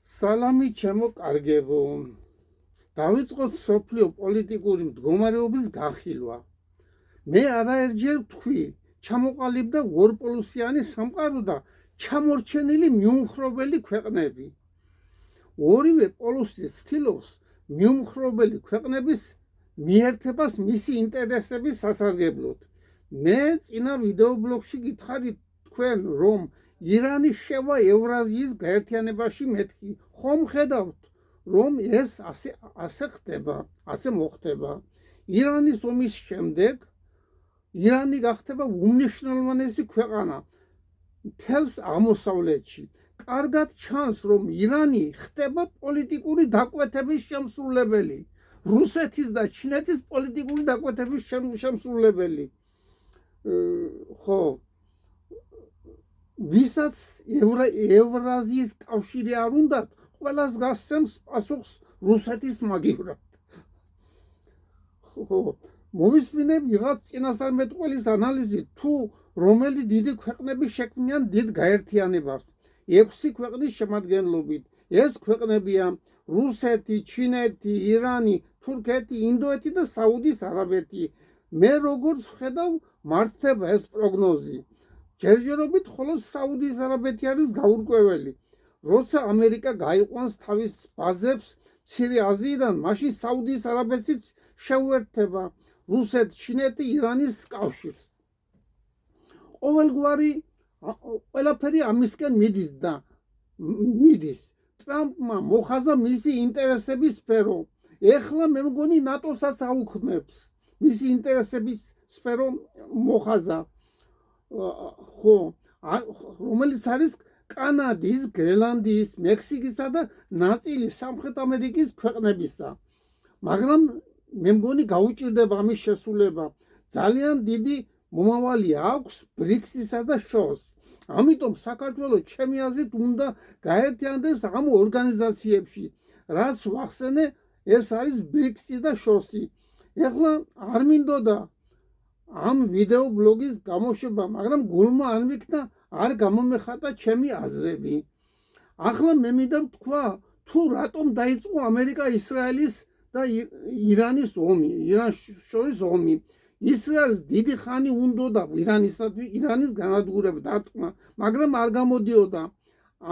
სალამი ჩემო კარგებო. დავიწყოთ სოფლიო პოლიტიკური მდგომარეობის განხილვა. მე არაერთხელ ვთქვი, ჩამოყალიბდა ორპოლუსიანი სამყარო და ჩამორჩენილი მიუმხრობელი ქვეყნები. ორივე პოლუსი ცდილობს მიუმხრობელი ქვეყნების მიერთებას მისი ინტერესების სასარგებლოდ. მე წინა ვიდეობლოგში გითხარით თქვენ, რომ ირანი შევა ევრაზიის გაერთიანებაში მეთქი. ხომ ხედავთ, რომ ეს ასე ხდება, ასე მოხდება. ირანის ომის შემდეგ ირანი გახდება უმნიშვნელოვანესი ქვეყანა მთელს აღმოსავლეთში. კარგად ჩანს, რომ ირანი ხდება პოლიტიკური დაკვეთების შემსრულებელი, რუსეთის და ჩინეთის პოლიტიკური დაკვეთების შემსრულებელი. ხო, ვისაც ევრაზიის კავშირი არ უნდათ, ყველას გასცემს პასუხს რუსეთის მაგივრად. ხო, მოვისმინე ვიღაც წინასწარმეტყველის ანალიზი, თუ რომელი დიდი ქვეყნები შექმნიან დიდ გაერთიანებას 6 ქვეყნის შემადგენლობით. ეს ქვეყნებია რუსეთი, ჩინეთი, ირანი, თურქეთი, ინდოეთი და საუდის არაბეთი. მე როგორც ვხედავ, მართდება ეს პროგნოზი. ჯერჯერობით მხოლოდ საუდის არაბეთი არის გაურკვეველი. როცა ამერიკა გაიყვანს თავის ბაზებს მცირე აზიიდან, მაშინ საუდის არაბეთიც შეუერთდება რუსეთ, ჩინეთი, ირანის კავშირს. ყველაფერი ამისკენ მიდის. ტრამპმა მოხაზა მისი ინტერესების სფერო. ეხლა მე მგონი ნატოსაც აუქმებს. მისი ინტერესების სფერო მოხაზა. ხო, რომელიც არის კანადის, გრენლანდიის, მექსიკისა და ნაწილი სამხრეთ ამერიკის ქვეყნებისა. მაგრამ მე მგონი გაუჭირდება ამის შესრულება. ძალიან დიდი მომავალი აქვს ბრიქსისა და შოს. ამიტომ საქართველოს ჩემი აზრით უნდა გაერთიანდეს ამ ორგანიზაციებში. რაც ვახსენე, ეს არის ბრიქსი და შოსი. ეხლა არ მინდოდა ამ ვიდეო ბლოგის გამოშვება, მაგრამ გულმა არ მიქნა, არ გამომეხატა ჩემი აზრები. ახლა მე მინდა ვთქვა, თუ რატომ დაიწყო ამერიკა-ისრაელის და ირანის ომი, ირანს შორის ომი. ისრაელს დიდი ხანი უნდოდა ირანის განადგურება, დარტყმა, მაგრამ არ გამოდიოდა.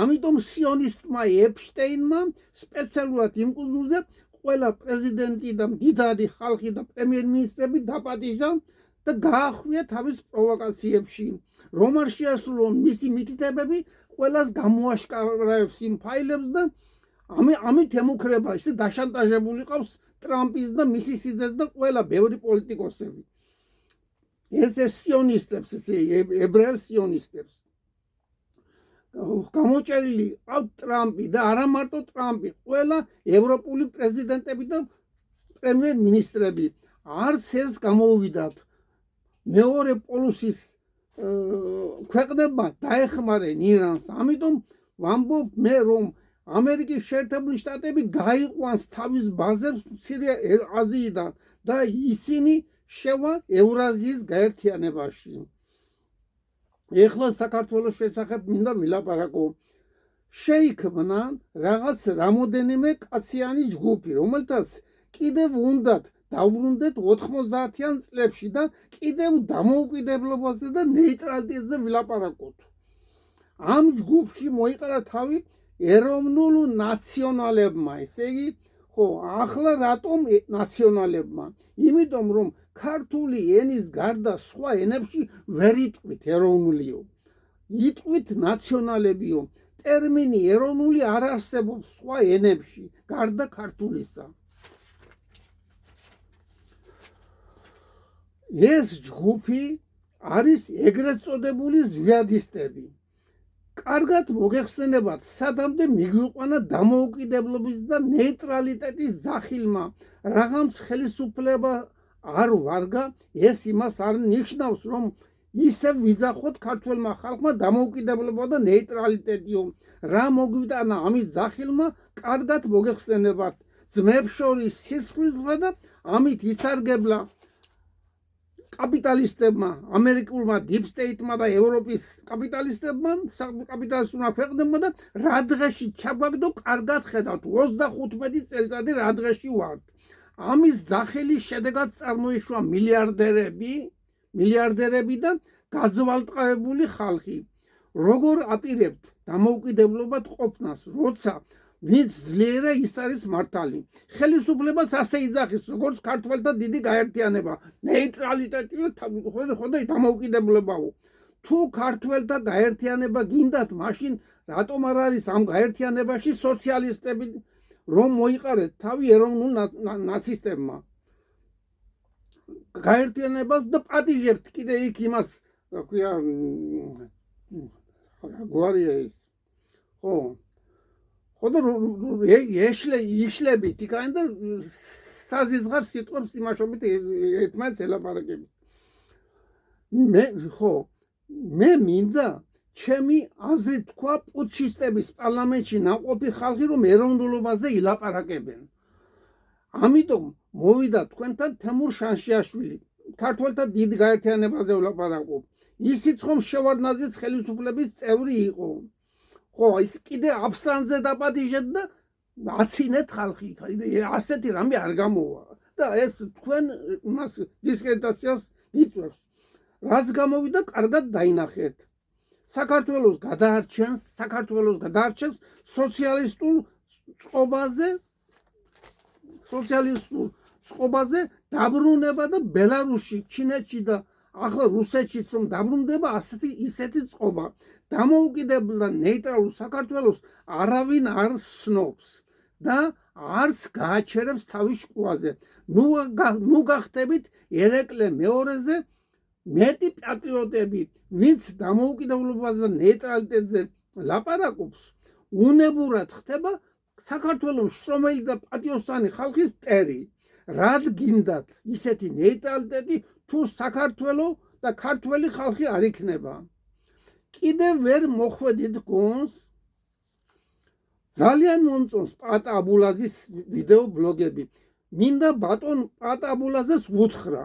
ამიტომ სიონისტმა ეფშტეინმა სპეციალურად იმ კუნძულზე ყველა პრეზიდენტი და მდიდარი ხალხი და პრემიერ-მინისტრები დაპატიჟა და გაახვია თავის პროვოკაციებში. რომ არ შეასრულონ მისი მითითებები, ყველას გამოაშკარებს იმ ფაილებს და ამით ემუქრება, ისე დაშანტაჟებული ყავს ტრამპის და მისი სიძეს და ყველა ბევრი პოლიტიკოსები. ეს სიონისტებს, ებრაელ სიონისტებს. გამოჭერილი ყავთ ტრამპი და არა მარტო ტრამპი, ყველა ევროპული პრეზიდენტები და პრემიერ-მინისტრები. არც ეს გამოუვიდათ. მეორე პოლუსის ქვეყნებმა დაეხმარენ ირანს. ამიტომ ვამბობ მე, რომ ამერიკის შეერთებული შტატები გაიყვანს თავის ბაზებს მცირე აზიიდან და ისინი შევა ევრაზიის გაერთიანებაში. ეხლა საქართველოს შესახებ მინდა ვილაპარაკო. შეიქმნა რაღაც რამოდენიმე კაციანი ჯგუფი, რომელთაც კიდევ უნდათ დაუბრუნდეთ 90-იან წლებში და კიდევ დამოუკიდებლობაზე და ნეიტრალიტეტზე ვილაპარაკოთ. ამ ჯგუფში მოიყარა თავი ეროვნულ ნაციონალებმა, ესე იგი, ხო, ახლა რატომ ნაციონალებმა? იმიტომ, რომ ქართული ენის გარდა სხვა ენებში ვერ იტყვით ეროვნულიო. იტყვით ნაციონალებიო. ტერმინი ეროვნული არ არსებობს სხვა ენებში, გარდა ქართულისა. ეს ჯგუფი არის ეგრეთ წოდებული ზვიადისტები. კარგად მოგეხსენებათ, სადამდე მიგვიყვანა დამოუკიდებლობის და ნეიტრალიტეტის ძახილმა. რაღაც ხელისუფლება არ ვარგა, ეს იმას არ ნიშნავს, რომ ისევ ვიძახოთ ქართველმა ხალხმა დამოუკიდებლობა და ნეიტრალიტეტიო. რა მოგვიტანა ამის ძახილმა, კარგად მოგეხსენებათ. ძმებს შორის სისხლისღვრა და ამით ისარგებლა კაპიტალისტებმა, ამერიკულმა deep state-მა და ევროპის კაპიტალისტებმა, კაპიტალისტურმა ქვეყნებმა და რა დღეში ჩაგვაგდო, კარგად ხედავთ, 35 წელიწადი რა დღეში ვართ. ამის ძახილი შედეგად წარმოიშვა მილიარდერები და გაძვალტყავებული ხალხი. როგორ აპირებთ დამოუკიდებლობად ყოფნას, როცა ვინც ძლიერა ის არის მართალი. ხელისუფლებას ასე იძახის, როგორც ქართველთა დიდი გაერთიანება, ნეიტრალიტეტი და დამოუკიდებლებაო. თუ ქართველთა გაერთიანება გინდათ, მაშინ რატომ არ არის ამ გაერთიანებაში სოციალისტები, რომ მოიყარეთ თავი ეროვნულ ნაცისტებმა? გაერთიანებას და პატიჟებთ კიდე იქ იმას, რა ქვია, გვარია ის. ხო და იშლებით იქან და საზიზღარ სიტყვებს იმაშობით ერთმანეთს ელაპარაკებით. მე მინდა ჩემი აზრით თქვა პუტჩისტების პარლამენტში ნაყოფი ხალხი რომ ეროვნულობაზე ილაპარაკებენ. ამიტომ მოვიდა თქვენთან თემურ შანშიაშვილი, ქართველთა დიდ გაერთიანებაზე ვლაპარაკობ. ისიც ხომ შევარდნაძის ხელისუფლების წევრი იყო. ხო, ის კიდე აფსანზე დაპატიჟეთ და აცინეთ ხალხი, ასეთი რამე არ გამოვა და ეს თქვენ მას დისკრედიტაციას იწვევს. რაც გამოვიდა, კარგად დაინახეთ. საქართველოს გადაარჩენს სოციალისტურ წყობაზე დაბრუნება და ბელარუსში, ჩინეთში და ახლა რუსეთშიც რომ დაბრუნდება ისეთი წყობა. დამოუკიდებელ და ნეიტრალურ საქართველოს არავინ არ სნობს და არც გააჩერებს თავის შუაზე. ნუ გახდებით ერეკლე მეორეზე მეტი პატრიოტები, ვინც დამოუკიდებლობაზე და ნეიტრალიტეტზე ლაპარაკობს, უნებურად ხდება საქართველოს შრომელი და პატიოსანი ხალხის მტერი. რად გინდათ ისეთი ნეიტრალიტეტი, თუ საქართველო და ქართველი ხალხი არ იქნება? კიდევ ვერ მოხვედით გონს? ძალიან მომწონს პატა აბულაძის ვიდეო ბლოგები. მინდა ბატონ პატა აბულაძეს ვუთხრა,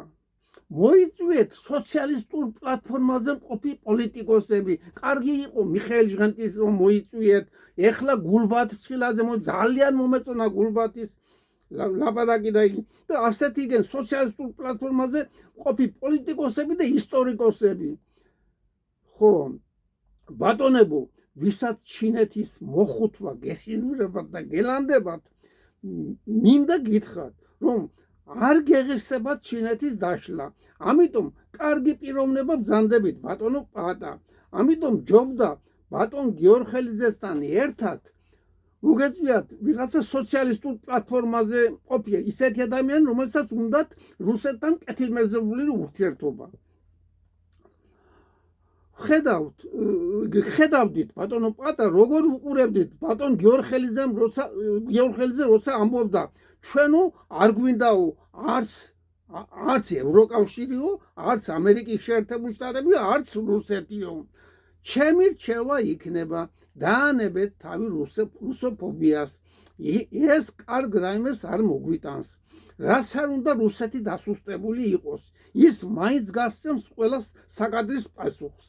მოიწვიეთ სოციალისტურ პლატფორმაზე მყოფი პოლიტიკოსები. კარგი იყო მიხეილ ჟღენტის რომ მოიწვიეთ, ეხლა გულბათცხილაძე ძალიან მომეწონა გულბათის ლაპარაკი და იგი და ასეთი igen სოციალისტურ პლატფორმაზე მყოფი პოლიტიკოსები და ისტორიკოსები. ხო, ბატონებო, ვისაც ჩინეთის მოხუთვა გეხიზმრებათ და გელანდებათ, მინდა გითხრათ, რომ არ გეღირსებათ ჩინეთის დაშლა. ამიტომ კარგი პიროვნება ბრძანდებით ბატონო პატა. ამიტომ ჯობდა ბატონ გიორხელიძესთან ერთად მოგეწვიათ ვიღაცა სოციალისტურ პლატფორმაზე ყოფია ისეთი ადამიანი, რომელსაც უნდათ რუსეთთან კეთილმეზობლური ურთიერთობა. ხედავდით ბატონო პატა, როგორ უყურებდით ბატონ გიორხელიძე როცა ამბობდა, ჩვენო არ გვინდაო არც ევროკავშირიო, არც ამერიკის შეერთებული შტატებიო, არც რუსეთიო. ჩემი რჩევა იქნება, დაანებეთ თავი რუსოფობიას. ეს კარგ რაიმეს არ მოგვიტანს. რაც არ უნდა რუსეთი დასუსტებული იყოს, ის მაინც გასცემს ყველა საკადრის პასუხს.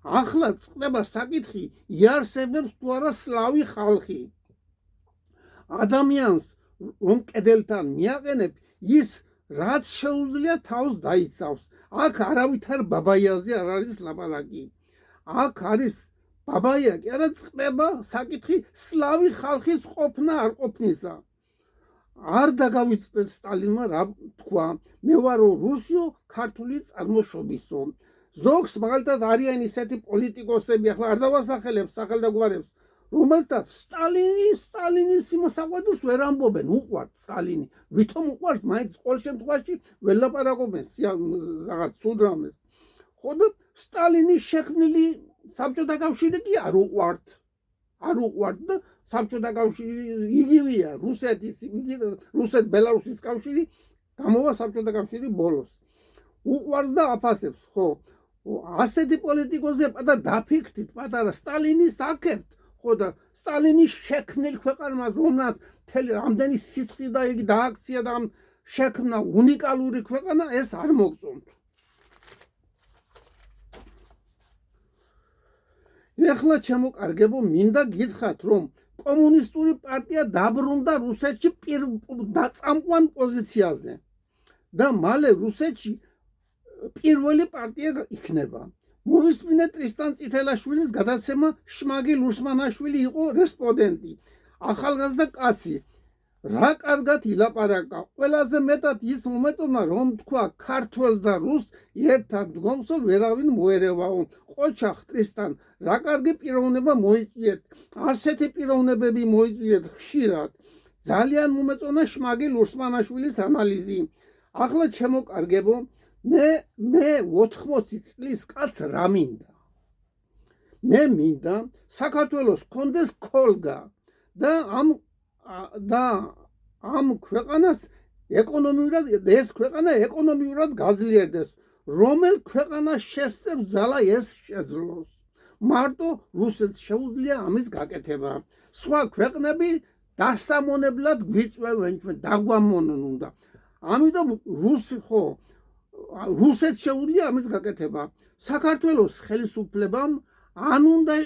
ახლა წყდება საკითხი, იარსებებს თუ არა სლავი ხალხი. ადამიანს რომ კედელთან მიაყენებ, ის რაც შეუძლია თავს დაიცავს. აქ არავითარ ბაბაიაზე არ არის ლაპარაკი. აქ არის ბაბაია კი არა, წყდება საკითხი სლავი ხალხის ყოფნა არ ყოფნისა. არ დაგავიწყდეთ სტალინმა რა თქვა, მე ვარო რუსიო ქართული წარმოშობისო. ზოგს მაგალითად არიან ისეთი პოლიტიკოსები, ახლა არ დავასახელებ სახელდაგვარებს, რომელთაც სტალინის იმასაყვედურს ვერ ამბობენ, უყვართ სტალინი. ვითომ უყვარს, მაინც ყოველ შემთხვევაში ვერ ლაპარაკობენ რაღაც ცუდ რამეს. ხო და სტალინის შექმნილი საბჭოთა კავშირი კი არ უყვართ და საბჭოთა კავშირი იგივეა, რუსეთ-ბელარუსის კავშირი გამოვა საბჭოთა კავშირი ბოლოს. უყვარს და აფასებს, ხო. ასეთი პოლიტიკოსები და დაფიქრდით პატარა სტალინის აქერთ, ხო და სტალინის შექმნილ ქვეყანას, რომელსაც მთელი რამდენი სისხლი და იგი დააქცია და შექმნა უნიკალური ქვეყანა, ეს არ მოგწონთ. ეხლა ჩემოკარგებო, მინდა გითხრათ, რომ კომუნისტური პარტია დაბრუნდა რუსეთში წამყვან პოზიციაზე და მალე რუსეთში პირველი პარტია იქნება. მოვისმინეთ ტრისტან წითელაშვილის გადაცემა, შმაგი ლუსმანაშვილი იყო რესპონდენტი, ახალგაზრდა კაცი. რა კარგად ილაპარაკა, ყველაზე მეტად ის მომეწონა, რომ თქვა ქართველს და რუსს ერთად დგომსო ვერავინ მოერევაო. ყოჩახ ტრისტან, რა კარგი პიროვნება მოიწვიეთ, ასეთი პიროვნებები მოიწვიეთ ხშირად. ძალიან მომეწონა შმაგი ლუსმანაშვილის ანალიზი. ახლა ჩემოკარგებო, მე 80 წლის კაცს რა მინდა? მე მინდა საქართველოს კონდეს ქოლგა და ამ ქვეყანას ეკონომიურად, ეს ქვეყანა ეკონომიურად გაძლიერდეს. რომელ ქვეყანას შესწევს ძალა ეს შეძლოს. მარტო რუსეთს შეუძლია ამის გაკეთება. სხვა ქვეყნები დასამონებლად გვიწვევენ, ჩვენ დაგვამონონ უნდა. ამიტომ რუსეთს შეუძლია ამის გაკეთება. საქართველოს ხელისუფლებამ ან უნდა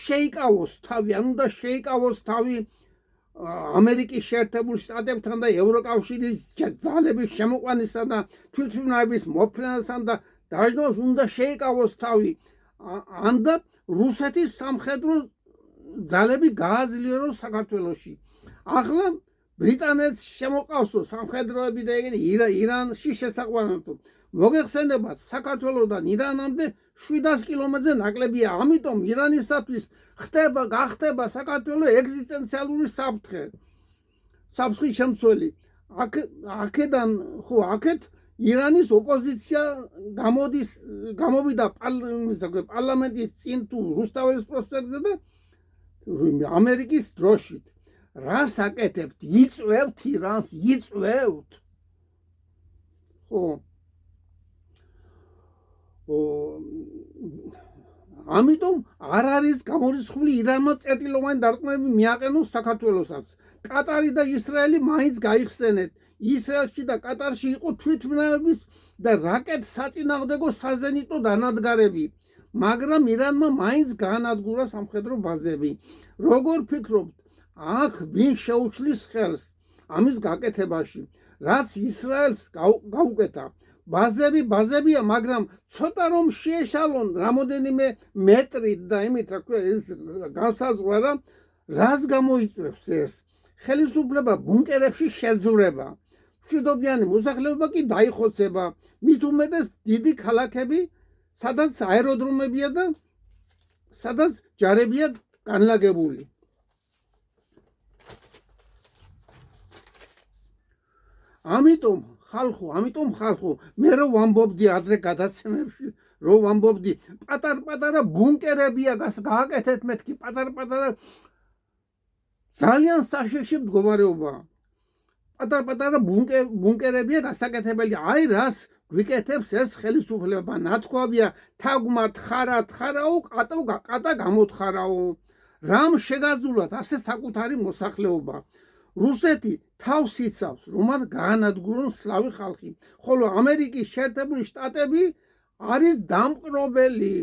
შეიკავოს თავი ამერიკის შეერთებულ შტატებთან და ევროკავშირის ძალების შემოყვანისა და თვითმფრინავების მოფრენასთან და დაჟნოს უნდა შეიკავოს თავი. ან და რუსეთის სამხედრო ძალები გააძლიეროს საქართველოში. ახლა ბრიტანეთს შემოყავსო სამხედროები და ეგრე ირანში შესაყვანებო. მოგეხსენებათ, საქართველოდან ირანამდე 700 კილომეტრზე ნაკლებია. ამიტომ ირანისათვის გახდება საქართველოს ეგზისტენციალური საფრთხე შემცველი. აქეთ ირანის ოპოზიცია გამოვიდა პარლამენტის წინ თუ რუსთაველის პროსპექტზე და ამერიკის დროშით. რას აკეთებთ? იწვევთ ირანს, იწვევთ. ამიტომ არ არის გამორიცხული ირანმა წერტილოვანი დარტყმები მიაყენოს საქართველოსაც. კატარი და ისრაელი მაინც გაიხსენეთ. ისრაელში და კატარში იყო თვითმფრინავების და რაკეტ საწინააღმდეგო საზენიტო დანადგარები, მაგრამ ირანმა მაინც გაანადგურა სამხედრო ბაზები. როგორ ფიქრობთ, აქ ვინ შეუჩლის ხელს ამის გაკეთებაში? რაც ისრაელს გაუკეთა, ბაზებია, მაგრამ ცოტა რომ შეეშალონ რამოდენიმე მეტრით და იმით რა ქვია ეს განსაზღვრა რა, რას გამოიწვევს ეს? ხელისუფლება ბუნკერებში შეძვრება, მშვიდობიანი მოსახლეობა კი დაიხოცება, მით უმეტეს დიდი ქალაქები, სადაც აეროდრომებია და სადაც ჯარებია განლაგებული. ამიტომ ხალხო, მე რო ვამბობდი ადრე გადაცემებში, რო ვამბობდი, პატარ-პატარა ბუნკერებია გააკეთეთ მეთქი, პატარ-პატარა ძალიან საშიში მდგომარეობა. პატარ-პატარა ბუნკერებია გასაკეთებელი. აი რას გვიკეთებს ეს ხელისუფლება? ნათქვამია, თაგვმა თხარაო, კატა გამოთხარაო. რამ შეგაძულათ ასე საკუთარი მოსახლეობა? რუსეთი თავს იცავს, რომ არ გაანადგურონ სლავი ხალხი, ხოლო ამერიკის შეერთებული შტატები არის დამპყრობელი.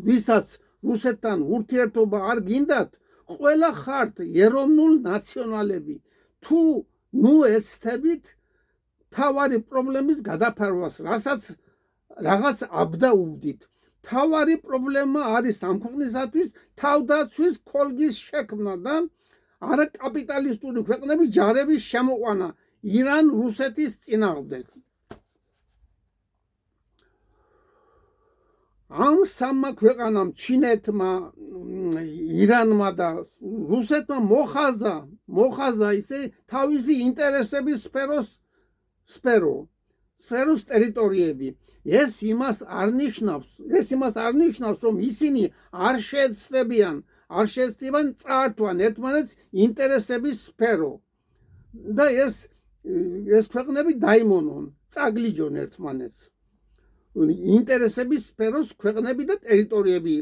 ვისაც რუსეთთან ურთიერთობა არ გინდათ, ყველა ხართ ეროვნულ ნაციონალები. თუ ეცდებით თავარი პრობლემის გადაფარვას, რასაც რაღაც აბდაუბდით. თავარი პრობლემა არის ამ ქვეყნისათვის თავდაცვის ქოლგის შექმნა და არა კაპიტალისტური ქვეყნების ჯარების შემოყვანა ირან რუსეთის წინააღმდეგ. ამ სამმა ქვეყანამ, ჩინეთმა, ირანმა და რუსეთმა მოხაზა ისე თავისი ინტერესების სფეროს ტერიტორიები. ეს იმას არ ნიშნავს, რომ ისინი არ შეეცდებიან წაართვან ერთმანეთს ინტერესების სფერო და ეს ქვეყნები დაიმონონ, წაგლიჯონ ერთმანეთს. ინტერესების სფეროს ქვეყნები და ტერიტორიები.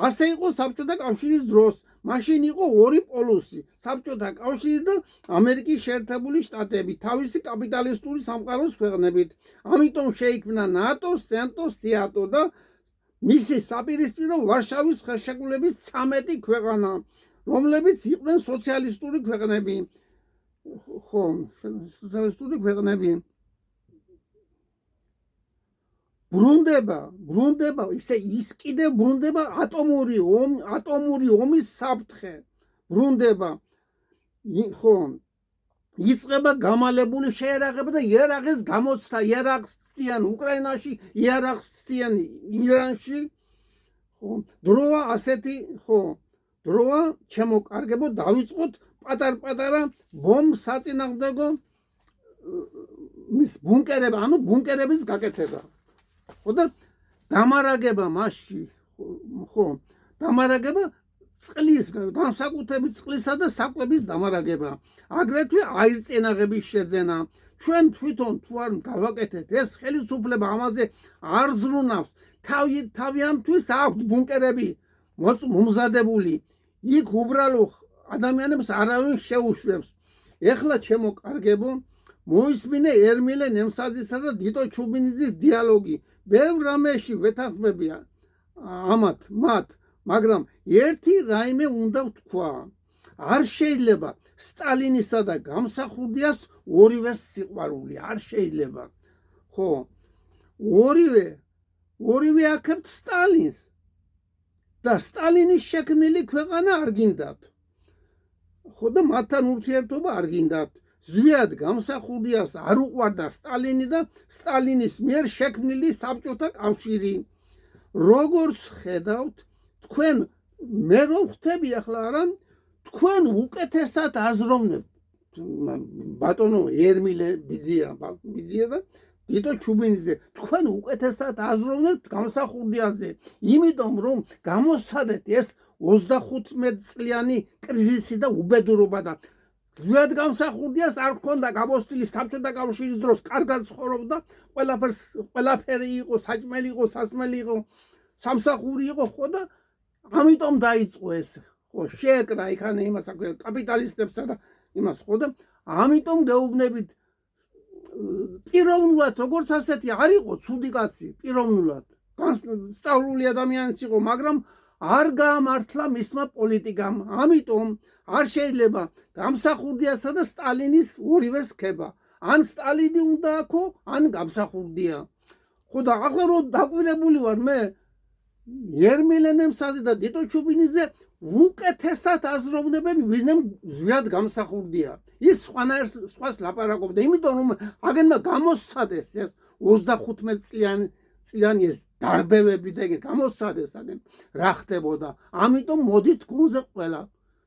ასე იყო საბჭოთა კავშირის დროს. მაშინ იყო ორი პოლუსი, საბჭოთა კავშირი და ამერიკის შეერთებული შტატები, თავისი კაპიტალისტური სამყაროს ქვეყნებით. ამიტომ შეიქმნა ნატო, სენტო, სიატო და მისი საპირისპირო ვარშავის ხელშეკრულების 13 ქვეყანა, რომლებიც იყვნენ სოციალისტური ქვეყნები. ხო, სოციალისტური ქვეყნები. ბრუნდება, ის კიდევ ბრუნდება ატომური ომის საფრთხე. ბრუნდება. ხო, იწყება გამალებული შეერაღება და იარაღის გამოცდა, იარაღსთიან უკრაინაში, იარაღსთიან ირანში. ხო, დროა ასეთი, ხო, დროა შემოკარგებო, დავიწყოთ პატარ-პატარა ბომბსაწინააღმდეგო მის ბუნკერები, ანუ ბუნკერების გაკეთება. ხო და დამარაგება მასში, ხო, დამარაგება წყლის, განსაკუთრებით წყლისა და საკვების დამარაგება. აგრეთვე აირწინაღების შეძენა. ჩვენ თვითონ თუ არ გავაკეთეთ ეს ხელისუფლება ამაზე არ ზრუნავს. თავიანთვის აქვთ ბუნკერები მომზადებული. იქ უბრალო ადამიანებს არავინ შეუშვებს. ეხლა შემოკარგებო, მოისმინე ერმილე ნემსაძისა და დიტო ჩუბინიძის დიალოგი. ბევრ რამეში ვეთანხმებია მათ, მაგრამ ერთი რაიმე უნდა ვთქვა. არ შეიძლება სტალინისა და გამსახურდიას ორივეს სიყვარული, არ შეიძლება. ხო, ორივე აქებთ სტალინს და სტალინის შექმნილი ქვეყანა არ გინდათ. ხო და მათთან ურთიერთობა არ გინდათ. ზვიად გამსახურდიას არ უყვარდა სტალინი და სტალინის მიერ შექმნილი საბჭოთა კავშირი. როგორც ხედავთ, თქვენ მე რო ხვდები ახლა არა, თქვენ უკეთესად აზროვნებთ. ბატონო ერმილე ბიძია და დიტო ჩუბინიძე, თქვენ უკეთესად აზროვნებთ გამსახურდიაზე, იმიტომ რომ გამოსცადეთ ეს 35 წლიანი კრიზისი და უბედურობა და ზვიად გამსახურდიას არ ჰქონდა გამოსტილი საბჭოთა კავშირის დროს, კარგად ცხოვრობდა, ყველაფერი იყო, საჭმელი იყო, სასმელი იყო, სამსახური იყო, ხო და ამიტომ დაიწყო ეს, ხო, შეეკრა იქანე იმას კაპიტალისტებსა და იმას, ხო და ამიტომ გეუბნებით პიროვნულად, როგორც ასეთი არ იყო ცუდი კაცი, პიროვნულად განსწავლული ადამიანიც იყო, მაგრამ არ გაამართლა მისმა პოლიტიკამ. ამიტომ არ შეიძლება გამსახურდიასა და სტალინის ორივეს ხება. ან სტალინი უნდა აქო, ან გამსახურდია. ხო და ახლა რო დაკვირებული ვარ მე, ერმილე ნემსაძე და დიტო ჩუბინიძე უკეთესად აზროვნებენ, ვინმე ზვიად გამსახურდია. ის სხვას ლაპარაკობდა, იმიტომ რომ აგენმა გამოსცადეს ეს 35 წლიანი ეს დარბევები და გამოსცადეს აგენ რა ხდებოდა. ამიტომ მოდით გუნზე ყველა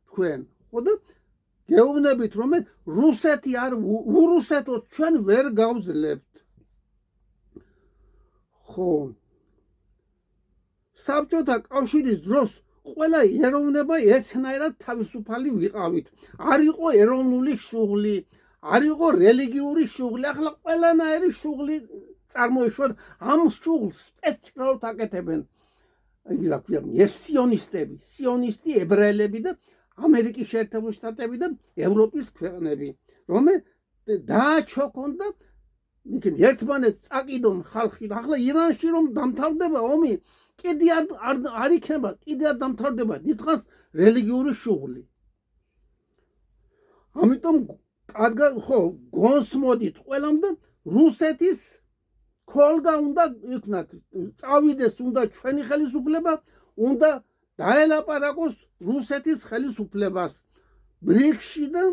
თქვენ. ხო და გეუბნებით რომ რუსეთი არ ურუსეთო ჩვენ ვერ გავძლებთ. ხო, საბჭოთა კავშირის დროს ყველა ეროვნება ერთნაირად თავისუფალი ვიყავით. არ იყო ეროვნული შუღლი, არ იყო რელიგიური შუღლი, ახლა ყველანაირი შუღლი წარმოიშვა. ამ შუღლს სპეციალურად აკეთებენ იგი რა ქვია, ეს სიონისტი ებრაელები და ამერიკის შეერთებული შტატები და ევროპის ქვეყნები, რომელ დააჩოქონდა იქ ერთმანეთს წაკიდონ ხალხი. ახლა ირანში რომ დამთავრდება ომი, კიდე არ იქნება, კიდე არ დამთავრდება დიდხანს რელიგიური შუღლი. ამიტომ კარგად ხო გონსმოდით ყველამ და რუსეთის ქოლგა უნდა იქნათ, წავიდეს უნდა ჩვენი ხელისუფლება, უნდა დაელაპარაკოს რუსეთის ხელისუფლებას ბრიკსში და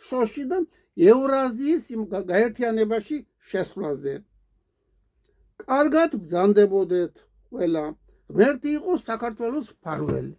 შოში და ევრაზიის გაერთიანებაში შესვლაზე. კარგად ბრძანდებოდეთ ყველა. ღმერთი იყო საქართველოს მფარველი.